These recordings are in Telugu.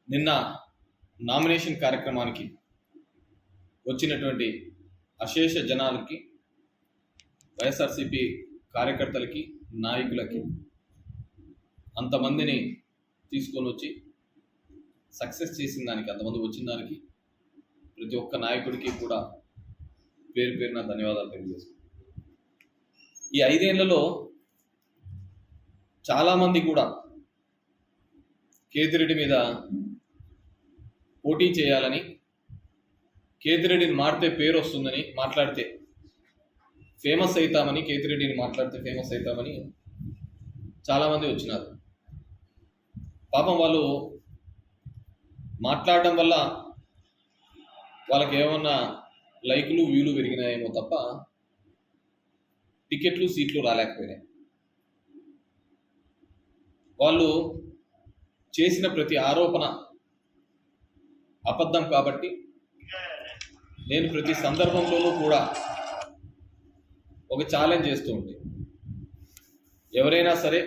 నిన్న నామినేషన్ కార్యక్రమానికి వచ్చినటువంటి అశేష జనాలకి, వైఎస్ఆర్సీపీ కార్యకర్తలకి, నాయకులకి అంతమందిని తీసుకొని వచ్చి సక్సెస్ చేసిన దానికి, అంతమంది వచ్చిన దానికి ప్రతి ఒక్క నాయకుడికి కూడా పేరు పేరున ధన్యవాదాలు తెలియజేస్తున్నాను. ఈ 5 ఏళ్లలో చాలామంది కూడా కేతిరెడ్డి మీద పోటీ చేయాలని, కేతిరెడ్డిని మారితే పేరు వస్తుందని, మాట్లాడితే ఫేమస్ అవుతామని, కేతిరెడ్డిని మాట్లాడితే ఫేమస్ అవుతామని చాలామంది వచ్చినారు. పాపం వాళ్ళు మాట్లాడడం వల్ల వాళ్ళకి ఏమన్నా లైకులు వ్యూలు పెరిగినాయేమో తప్ప టికెట్లు సీట్లు రాలేకపోయినాయి. వాళ్ళు చేసిన ప్రతి ఆరోపణ అబద్ధం కాబట్టి నేను ప్రతి సందర్భంలోనూ కూడా ఒక ఛాలెంజ్ చేస్తూ ఉంటే, ఎవరైనా సరే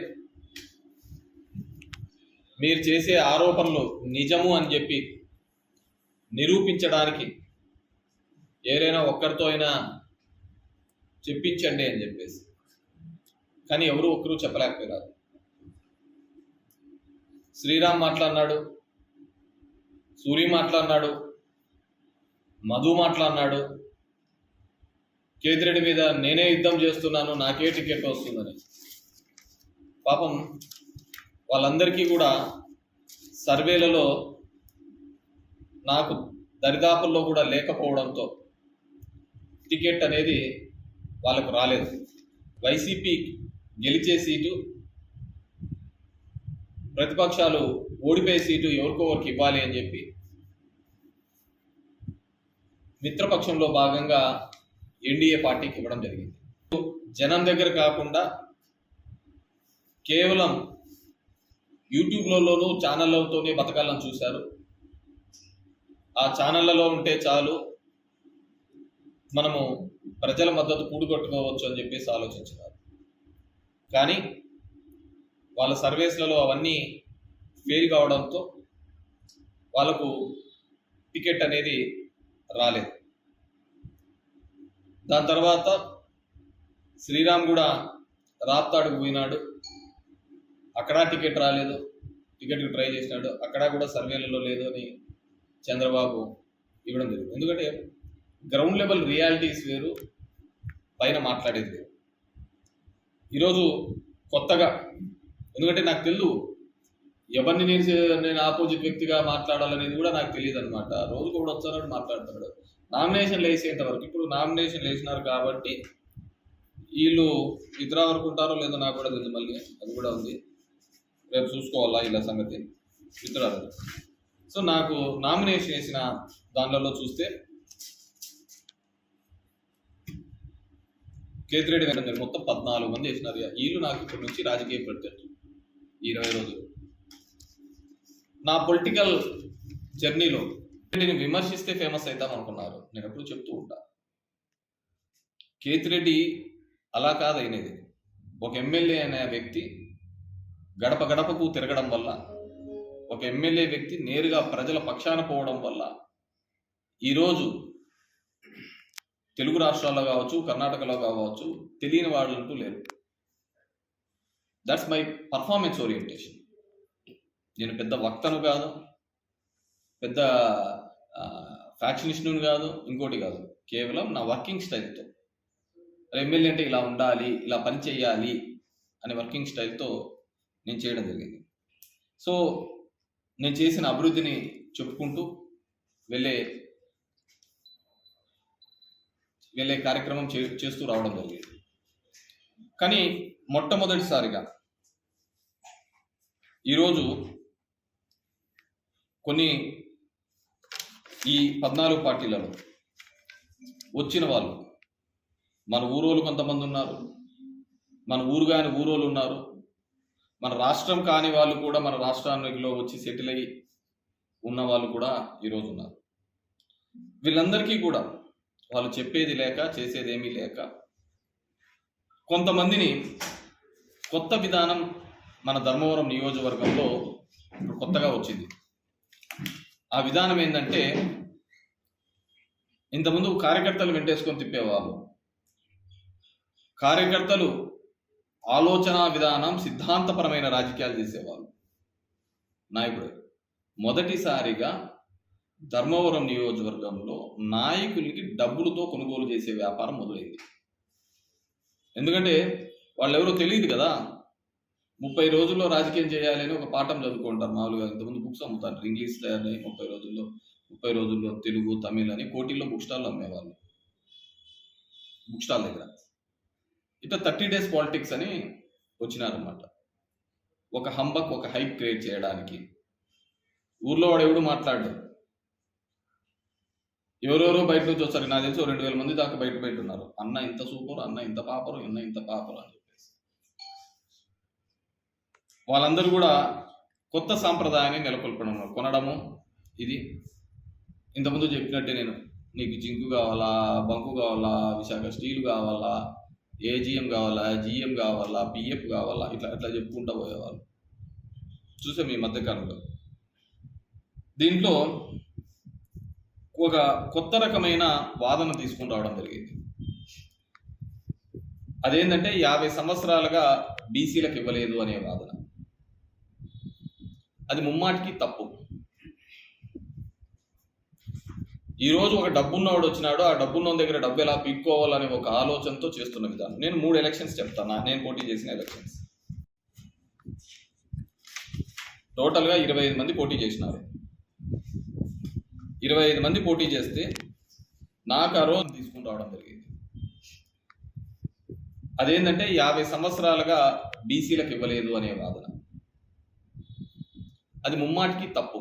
మీరు చేసే ఆరోపణలు నిజము అని చెప్పి నిరూపించడానికి ఎవరైనా ఒక్కరితో అయినా చెప్పించండి అని చెప్పేసి, కానీ ఒక్కరూ చెప్పలేకపోయారు. శ్రీరామ్ మాట్లాడినాడు, సూరి మాట్లాడినాడు, మధు మాట్లాడినాడు, కేతిరెడ్డి మీద నేనే యుద్ధం చేస్తున్నాను, నాకే టికెట్ వస్తుందని. పాపం వాళ్ళందరికీ కూడా సర్వేలలో నాకు దరిదాపుల్లో కూడా లేకపోవడంతో టికెట్ అనేది వాళ్ళకు రాలేదు. వైసీపీ గెలిచే సీటు, ప్రతిపక్షాలు ఓడిపోయే సీటు ఎవరికొవరికి ఇవ్వాలి అని చెప్పి మిత్రపక్షంలో భాగంగా ఎన్డీఏ పార్టీకి ఇవ్వడం జరిగింది. జనం దగ్గర కాకుండా కేవలం యూట్యూబ్లలోనూ ఛానళ్ళతోనే బతకాలని చూశారు. ఆ ఛానళ్ళలో ఉంటే చాలు, మనము ప్రజల మద్దతు కూడగొట్టుకోవచ్చు అని చెప్పేసి ఆలోచించినారు. కానీ వాళ్ళ సర్వేస్లలో అవన్నీ ఫెయిల్ కావడంతో వాళ్ళకు టికెట్ అనేది రాలేదు. దాని తర్వాత శ్రీరామ్ కూడా రాప్తాడుకు పోయినాడు, అక్కడ టికెట్ రాలేదు. టికెట్కి ట్రై చేసినాడు, అక్కడ కూడా సర్వేలలో లేదు అని చంద్రబాబు ఇవ్వడం జరిగింది. ఎందుకంటే గ్రౌండ్ లెవెల్ రియాలిటీస్ వేరు, పైన మాట్లాడేది వేరు. ఈరోజు కొత్తగా, ఎందుకంటే నాకు తెలియదు ఎవరిని నేను ఆపోజిట్ వ్యక్తిగా మాట్లాడాలనేది కూడా నాకు తెలియదు అనమాట. రోజు కూడా వచ్చారని మాట్లాడుతున్నాడు. నామినేషన్లు వేసేంత వరకు, ఇప్పుడు నామినేషన్లు వేసినారు కాబట్టి వీళ్ళు ఇతర వరకు ఉంటారో లేదో నాకు కూడా తెలియదు. మళ్ళీ అది కూడా ఉంది, రేపు చూసుకోవాలా ఇలా సంగతి మిత్రాలు. సో నాకు నామినేషన్ వేసిన దానిలో చూస్తే కేతిరెడ్డి గారు మొత్తం 14 మంది వేసినారు. వీళ్ళు నాకు ఇప్పటి నుంచి రాజకీయ ప్రత్యర్థులు. 20 రోజులు నా పొలిటికల్ జర్నీలో కేతిరెడ్డిని విమర్శిస్తే ఫేమస్ అవుతాం అనుకున్నారు. నేను ఎప్పుడు చెప్తూ ఉంటా, కేతిరెడ్డి అలా కాదైనది. ఒక ఎమ్మెల్యే అనే వ్యక్తి గడప గడపకు తిరగడం వల్ల, ఒక ఎమ్మెల్యే వ్యక్తి నేరుగా ప్రజల పక్షాన పోవడం వల్ల ఈరోజు తెలుగు రాష్ట్రాల్లో కావచ్చు, కర్ణాటకలో కావచ్చు, తెలియని వాళ్ళంటూ లేరు. That's my performance orientation. నేను పెద్ద వక్తను కాదు, పెద్ద ఫ్యాక్షనిస్టును కాదు, ఇంకోటి కాదు. కేవలం నా వర్కింగ్ స్టైల్తో, ఎమ్మెల్యే అంటే ఇలా ఉండాలి, ఇలా పని చేయాలి అనే వర్కింగ్ స్టైల్తో నేను చేయడం జరిగింది. సో నేను చేసిన అభివృద్ధిని చెప్పుకుంటూ వెళ్ళే కార్యక్రమం చేస్తూ రావడం జరిగింది. కానీ మొట్టమొదటిసారిగా ఈరోజు కొన్ని ఈ 14 పార్టీలలో వచ్చిన వాళ్ళు, మన ఊరోళ్ళు కొంతమంది ఉన్నారు, మన ఊరు కాని ఊరోళ్ళు ఉన్నారు, మన రాష్ట్రం కాని వాళ్ళు కూడా మన రాష్ట్రానిలో వచ్చి సెటిల్ అయ్యి ఉన్న వాళ్ళు కూడా ఈరోజు ఉన్నారు. వీళ్ళందరికీ కూడా వాళ్ళు చెప్పేది లేక, చేసేది ఏమీ లేక, కొంతమందిని కొత్త విధానం మన ధర్మవరం నియోజకవర్గంలో ఇప్పుడు కొత్తగా వచ్చింది. ఆ విధానం ఏంటంటే, ఇంతకుముందు కార్యకర్తలు వెంటేసుకొని తిప్పేవాళ్ళు. కార్యకర్తలు ఆలోచన విధానం, సిద్ధాంతపరమైన రాజకీయాలు చేసేవాళ్ళు నాయకుడు. మొదటిసారిగా ధర్మవరం నియోజకవర్గంలో నాయకులకి డబ్బులతో కొనుగోలు చేసే వ్యాపారం మొదలైంది. ఎందుకంటే వాళ్ళెవరో తెలియదు కదా. 30 రోజుల్లో రాజకీయం చేయాలని ఒక పాఠం చదువుకుంటారు మామూలుగా. ఇంతకుముందు బుక్స్ అమ్ముతారు, ఇంగ్లీష్ తయారై 30 రోజుల్లో తెలుగు, తమిళ్ అని కోటిల్లో బుక్ స్టాల్ అమ్మేవాళ్ళు, బుక్ స్టాల్ దగ్గర. ఇట్లా 30 days పాలిటిక్స్ అని వచ్చినారన్నమాట. ఒక హంబక్, ఒక హైప్ క్రియేట్ చేయడానికి. ఊర్లో వాడు ఎవడు మాట్లాడు, ఎవరెవరో బయట నుంచి వస్తారు. నాకు తెలిసి 2000 మంది దాకా బయట ఉన్నారు. అన్న ఇంత సూపర్, అన్న ఇంత పాపరు, అన్న ఇంత పాపరు అని చెప్పేసి. వాళ్ళందరూ కూడా కొత్త సాంప్రదాయాన్ని నెలకొల్పడం, కొనడము. ఇది ఇంతకుముందు చెప్పినట్టే, నేను నీకు జింకు కావాలా, బంకు కావాలా, విశాఖ స్టీల్ కావాలా, ఏజిఎం కావాలా, జిఎం కావాలా, పిఎఫ్ కావాలా, ఇట్లా చెప్పుకుంటూ పోయేవాళ్ళు చూసాం ఈ మధ్యకాలంలో. దీంట్లో ఒక కొత్త రకమైన వాదన తీసుకుని రావడం జరిగింది. అదేంటంటే 50 సంవత్సరాలుగా బీసీలకు ఇవ్వలేదు అనే వాదన. అది ముమ్మాటికి తప్పు. ఈరోజు ఒక డబ్బున్నవాడు వచ్చినాడు, ఆ డబ్బున్న దగ్గర డబ్బు ఎలా పీక్కోవాలనే ఒక ఆలోచనతో చేస్తున్న విధానం. నేను 3 ఎలక్షన్స్ చెప్తాను, నేను పోటీ చేసిన ఎలక్షన్స్. టోటల్గా 25 మంది పోటీ చేసినారు. 25 మంది పోటీ చేస్తే నాకు ఆ రోజు తీసుకుని రావడం జరిగింది. అదేంటంటే 50 సంవత్సరాలుగా బీసీలకు ఇవ్వలేదు అనే వాదన. అది ముమ్మాటికి తప్పు.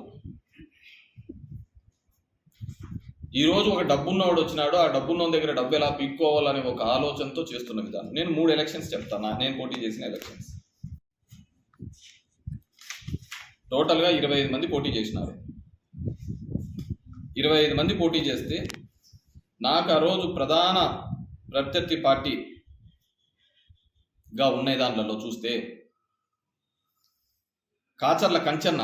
ఈరోజు ఒక డబ్బున్నవాడు వచ్చినాడు, ఆ డబ్బున్న దగ్గర డబ్బు ఎలా పీక్కోవాలనే ఒక ఆలోచనతో చేస్తున్న విధానం. నేను 3 ఎలక్షన్స్ చెప్తాను, నేను పోటీ చేసిన ఎలక్షన్స్. టోటల్గా 25 మంది పోటీ చేసినారు. 25 మంది పోటీ చేస్తే నాకు ఆ రోజు ప్రధాన ప్రత్యర్థి పార్టీగా ఉన్న దాంట్లో చూస్తే కాచర్ల కంచన్న,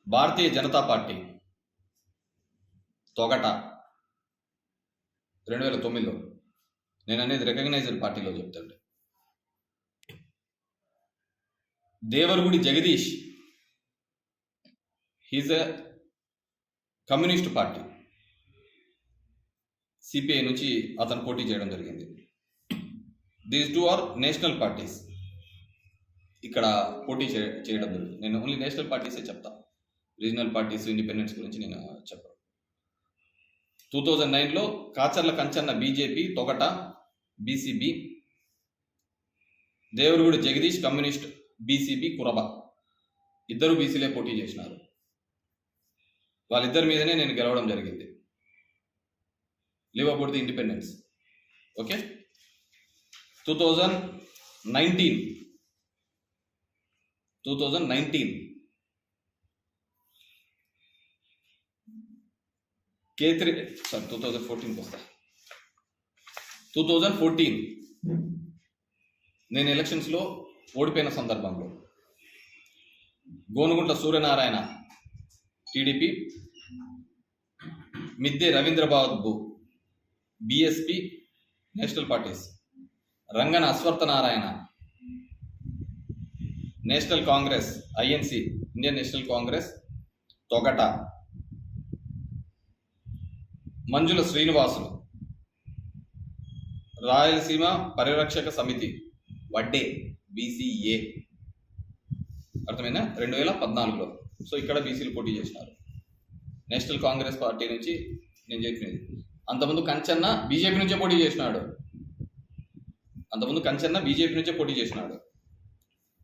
భారతీయ జనతా పార్టీ, తొగట 2009లో. నేను అనేది రికగ్నైజ్డ్ పార్టీలో చెప్తాను. Devaragudi Jagadish, he's a communist party, CPI నుంచి అతను పోటీ చేయడం జరిగింది. These 2 are national parties. ఇక్కడ పోటీ చేయడం జరిగింది. నేను ఓన్లీ నేషనల్ పార్టీసే చెప్తాను, రీజనల్ పార్టీస్, ఇండిపెండెన్స్ గురించి నేను చెప్పను. 2009లో Kacharla Kanchanna BJP, Togata BCB, Devaragudi Jagadish communist BCB Kuraba, ఇద్దరు బీసీలే పోటీ చేసినారు. వాళ్ళిద్దరి మీదనే నేను గెలవడం జరిగింది. Live about the independence. Okay. 2019 K3 sorry 2014కి వస్తా. 2014 నేను ఎలక్షన్స్లో ఓడిపోయిన సందర్భంలో Gonuguntla Suryanarayana TDP, Midde Ravindrababu BSP national parties, Rangana Ashwathanarayana National Congress INC Indian National Congress Togata, Manjula Srinivasulu Rayalaseema పరిరక్షక సమితి వడ్డే బీసీఏ. అర్థమైనా? 2014లో. సో ఇక్కడ బీసీలు పోటీ చేసినారు. నేషనల్ కాంగ్రెస్ పార్టీ నుంచి నేను చెప్పినది. అంతకుముందు కంచన్న బీజేపీ నుంచే పోటీ చేసినాడు.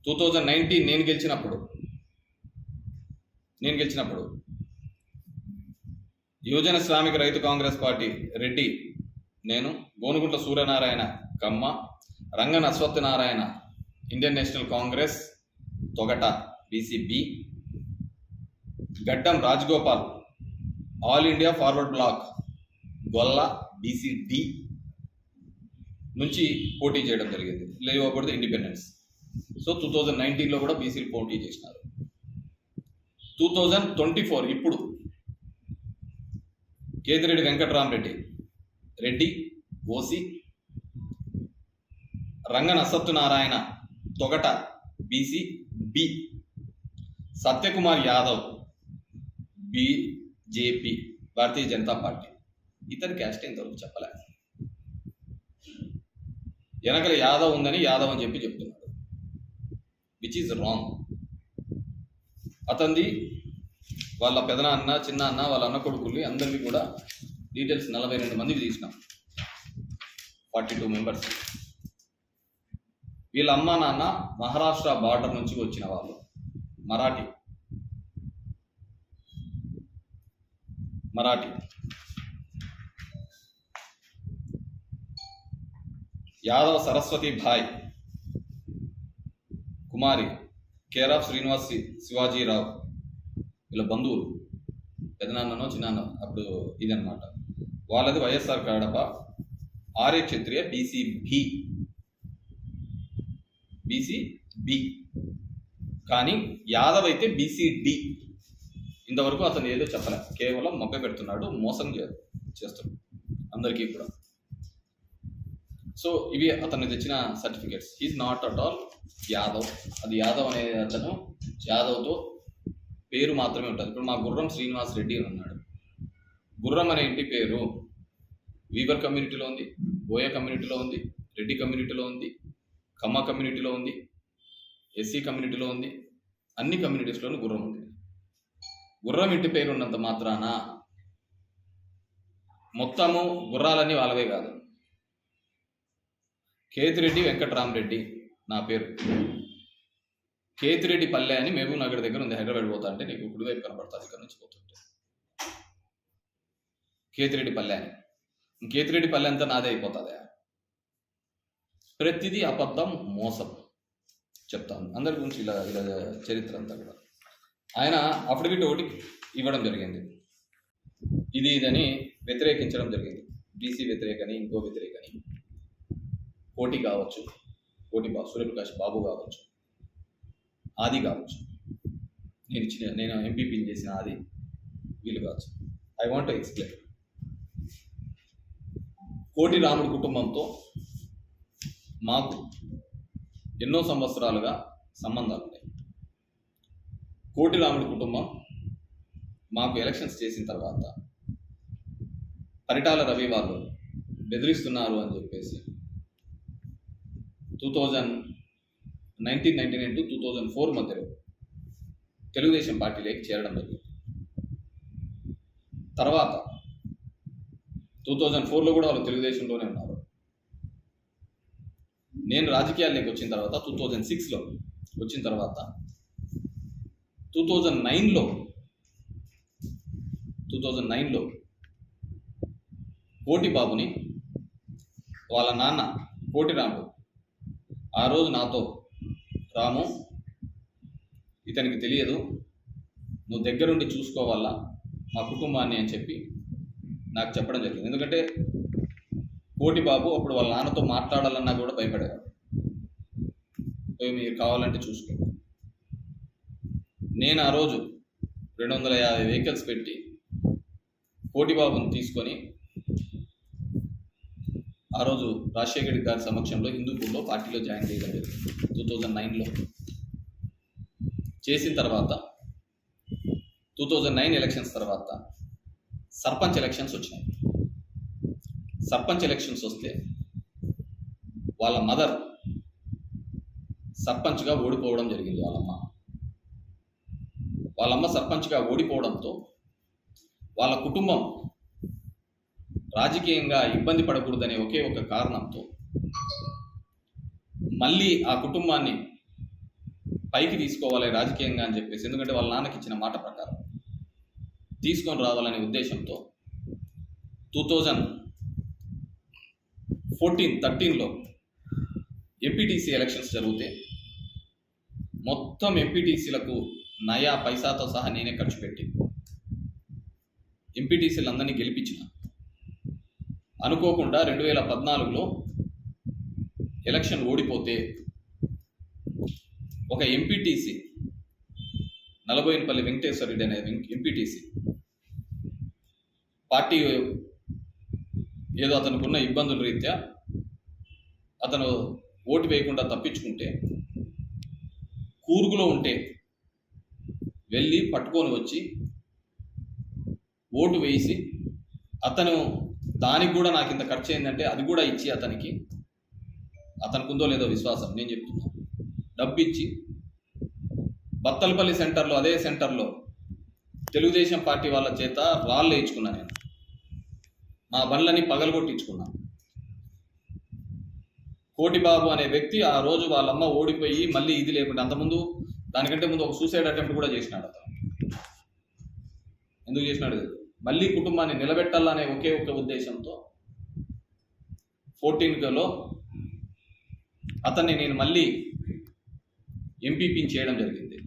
2019 నేను గెలిచినప్పుడు యువజన శ్రామిక రైతు కాంగ్రెస్ పార్టీ రెడ్డి నేను, Gonuguntla Suryanarayana Kamma, Rangana Ashwathanarayana Indian National Congress Togata BCB, Gaddam Rajagopal All India Forward Bloc Golla BCD నుంచి పోటీ చేయడం జరిగింది. Live about the independence. So 2019లో కూడా బీసీలు పోటీ చేసినారు. 2024 ఇప్పుడు Kethireddy Venkatramareddy Reddy OC, Rangana Satyanarayana Togata BC B, Satyakumar Yadav BJP Bharatiya Janata party. ఇతని క్యాస్ట్ ఇంతవరకు చెప్పలే. వెనకల యాదవ్ ఉందని యాదవ్ అని చెప్తున్నాడు, విచ్ ఈజ్ రాంగ్. అతనిది వాళ్ళ పెదనాన్న, చిన్న అన్న, వాళ్ళ అన్న కొడుకుల్ని అందరికీ కూడా డీటెయిల్స్ 42 మందికి తీసినాం, 42 మెంబర్స్. వీళ్ళ అమ్మ నాన్న మహారాష్ట్ర బార్డర్ నుంచి వచ్చిన వాళ్ళు, మరాఠీ. యాదవ్ సరస్వతి భాయ్ కుమారి కేర్ ఆఫ్ శ్రీనివాస్ శివాజీరావు, వీళ్ళ బంధువులు, పెదనాన్ననో చిన్నాన్న అప్పుడు ఇదనమాట. వాళ్ళది వైఎస్ఆర్ కడప ఆర్య క్షత్రియ బీసీ బి, కానీ యాదవ్ అయితే బీసీ-డి. ఇంతవరకు అతను ఏదో చెప్పలే, కేవలం మొగ్గ పెడుతున్నాడు, మోసం చేస్తున్నాడు అందరికీ కూడా. సో ఇవి అతను తెచ్చిన certificates. He is not at all Yadav. అది యాదవ్ అనే అతను యాదవ్తో పేరు మాత్రమే ఉంటుంది. ఇప్పుడు మా గుర్రం శ్రీనివాస్ రెడ్డి అని ఉన్నాడు. గుర్రం అనే ఇంటి పేరు వీవర్ కమ్యూనిటీలో ఉంది, బోయ కమ్యూనిటీలో ఉంది, రెడ్డి కమ్యూనిటీలో ఉంది, కమ్మ కమ్యూనిటీలో ఉంది, ఎస్సీ కమ్యూనిటీలో ఉంది. అన్ని కమ్యూనిటీస్లోనూ గుర్రం ఉంది. గుర్రం ఇంటి పేరు ఉన్నంత మాత్రాన మొత్తము గుర్రాలన్నీ వాళ్ళవే కాదు. కేతిరెడ్డి వెంకట్రామరెడ్డి నా పేరు. కేతిరెడ్డి పల్లె అని మహబూబ్ నగర్ దగ్గర ఉంది. హైదరాబాద్ పోతా అంటే నీకు కుడివైపు కనబడుతుంది, ఇక్కడ నుంచి పోతుంటే కేతిరెడ్డి పల్లె అని. కేతిరెడ్డి పల్లె అంతా నాదే అయిపోతుంది. ప్రతిదీ అబద్ధం, మోసం చెప్తాను అందరి గురించి. ఇలా చరిత్ర అంతా కూడా ఆయన అఫిడవిట్ ఒకటి ఇవ్వడం జరిగింది. ఇదని వ్యతిరేకించడం జరిగింది. బీసీ వ్యతిరేకని, ఇంకో వ్యతిరేకని, కోటి కావచ్చు, సూర్యప్రకాష్ బాబు కావచ్చు, ఆది కావచ్చు, నేను ఎంపీపీని చేసిన ఆది, వీళ్ళు కావచ్చు. I want to explain. కోటి రాముడి కుటుంబంతో మాకు ఎన్నో సంవత్సరాలుగా సంబంధాలు ఉన్నాయి. కోటి రాముడి కుటుంబం మాకు ఎలక్షన్స్ చేసిన తర్వాత పరిటాల రవి వాళ్ళు బెదిరిస్తున్నారు అని చెప్పేసి 1999 to 2004 మధ్యలో తెలుగుదేశం పార్టీలోకి చేరడం జరిగింది. తర్వాత 2004లో కూడా వాళ్ళు తెలుగుదేశంలోనే ఉన్నారు. నేను రాజకీయాల్లోకి వచ్చిన తర్వాత 2006లో వచ్చిన తర్వాత 2009లో కోటి బాబుని వాళ్ళ నాన్న కోటి రాముడు ఆ రోజు నాతో, రాము ఇతనికి తెలియదు, నువ్వు దగ్గరుండి చూసుకోవాలా మా కుటుంబాన్ని అని చెప్పి నాకు చెప్పడం జరిగింది. ఎందుకంటే కోటి బాబు అప్పుడు వాళ్ళ నాన్నతో మాట్లాడాలన్నా కూడా భయపడేవాడు. మీరు కావాలంటే చూసుకో. నేను ఆ రోజు 250 వెహికల్స్ పెట్టి కోటి బాబుని తీసుకొని ఆ రోజు రాజశేఖర్ గారి సమక్షంలో హిందూపూర్లో పార్టీలో జాయిన్ చేయడం జరిగింది 2009లో. చేసిన తర్వాత 2009 ఎలక్షన్స్ తర్వాత సర్పంచ్ ఎలక్షన్స్ వచ్చినాయి. సర్పంచ్ ఎలక్షన్స్ వస్తే వాళ్ళ మదర్ సర్పంచ్గా ఓడిపోవడం జరిగింది. వాళ్ళమ్మ సర్పంచ్గా ఓడిపోవడంతో వాళ్ళ కుటుంబం రాజకీయంగా ఇబ్బంది పడకూడదనే ఒకే ఒక కారణంతో మళ్ళీ ఆ కుటుంబాన్ని పైకి తీసుకోవాలి రాజకీయంగా అని చెప్పేసి, ఎందుకంటే వాళ్ళ నాన్నకి ఇచ్చిన మాట ప్రకారం తీసుకొని రావాలనే ఉద్దేశంతో 2013లో ఎంపీటీసీ ఎలక్షన్స్ జరిగితే మొత్తం ఎంపీటీసీలకు నయా పైసాతో సహా నేనే ఖర్చు పెట్టి ఎంపీటీసీలందరినీ గెలిపించిన. అనుకోకుండా 2014లో ఎలక్షన్ ఓడిపోతే ఒక ఎంపీటీసీ నలబోయినపల్లి వెంకటేశ్వర రెడ్డి అనే ఎంపీటీసీ పార్టీ ఏదో అతనుకున్న ఇబ్బందుల రీత్యా అతను ఓటు వేయకుండా తప్పించుకుంటే కూర్గులో ఉంటే వెళ్ళి పట్టుకొని వచ్చి ఓటు వేసి అతను దానికి కూడా నాకు ఇంత ఖర్చు అయిందంటే అది కూడా ఇచ్చి అతనికి ఉందో లేదో విశ్వాసం నేను చెప్తున్నా, డబ్బు ఇచ్చి బత్తలపల్లి సెంటర్లో, అదే సెంటర్లో తెలుగుదేశం పార్టీ వాళ్ళ చేత రాళ్ళు వేయించుకున్నా. నేను మా బండ్లని పగలగొట్టించుకున్నా. కోటిబాబు అనే వ్యక్తి ఆ రోజు వాళ్ళమ్మ ఓడిపోయి మళ్ళీ ఇది లేకుండా అంతకుముందు దానికంటే ముందు ఒక సూసైడ్ అటెంప్ట్ కూడా చేసినాడు. అతను ఎందుకు చేసినాడు? మళ్ళీ కుటుంబాన్ని నిలబెట్టాలనే ఒకే ఒక ఉద్దేశంతో 14లో అతన్ని నేను మళ్ళీ ఎంపీపీని చేయడం జరిగింది.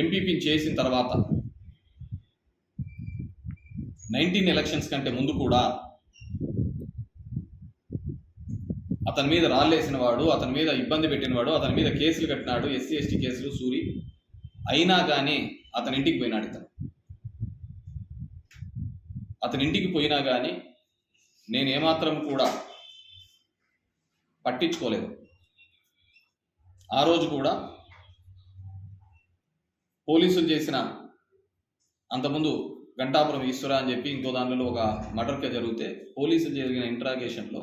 ఎంపీపీని చేసిన తర్వాత 19 ఎలక్షన్స్ కంటే ముందు కూడా అతని మీద రాళ్ళేసిన వాడు, అతని మీద ఇబ్బంది పెట్టినవాడు, అతని మీద కేసులు కట్టినాడు, ఎస్సీ ఎస్టీ కేసులు సూరి, అయినా కానీ అతని ఇంటికి పోయినాడు. అతని ఇంటికి పోయినా కానీ నేను ఏమాత్రం కూడా పట్టించుకోలేదు. ఆ రోజు కూడా పోలీసులు చేసిన అంతకుముందు గంటాపురం ఈశ్వర అని చెప్పి ఇంకో దానిలో ఒక మర్డర్ కేసు జరిగితే పోలీసులు జరిగిన ఇంట్రాగేషన్లో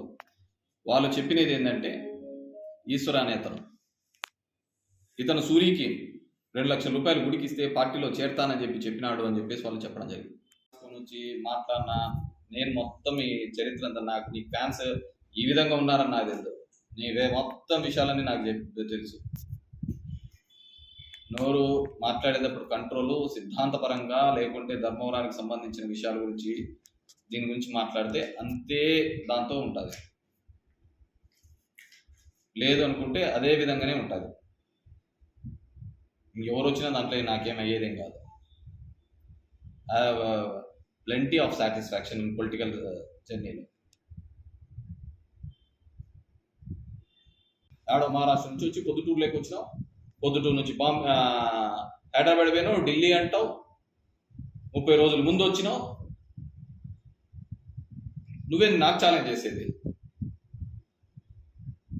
వాళ్ళు చెప్పినది ఏంటంటే ఈశ్వర అనే ఇతను సూరికి 2 లక్షల రూపాయలు గుడికిస్తే పార్టీలో చేరతానని చెప్పినాడు అని చెప్పేసి వాళ్ళు చెప్పడం జరిగింది. నుంచి మాట్లాడినా నేను మొత్తం ఈ చరిత్ర అంతా నాకు నీ ఫ్యాన్స్ ఈ విధంగా ఉన్నారని నాకు తెలుసు. నీవే మొత్తం విషయాలన్నీ నాకు తెలుసు. నోరు మాట్లాడేటప్పుడు కంట్రోలు, సిద్ధాంతపరంగా లేకుంటే ధర్మవరానికి సంబంధించిన విషయాల గురించి దీని గురించి మాట్లాడితే అంతే దాంతో ఉంటుంది, లేదు అనుకుంటే అదే విధంగానే ఉంటుంది. ఇంకెవరు వచ్చినా దాంట్లో నాకేం అయ్యేదేం కాదు. I have plenty of satisfaction in political జర్నీలో. ఆడో మహారాష్ట్ర నుంచి వచ్చి పొద్దుటూరులోకి వచ్చినావు, పొద్దుటూరు నుంచి హైదరాబాద్ పోయినావు, ఢిల్లీ అంటావు, 30 రోజుల ముందు వచ్చినావు. నువ్వేంది నాకు ఛాలెంజ్ చేసేది?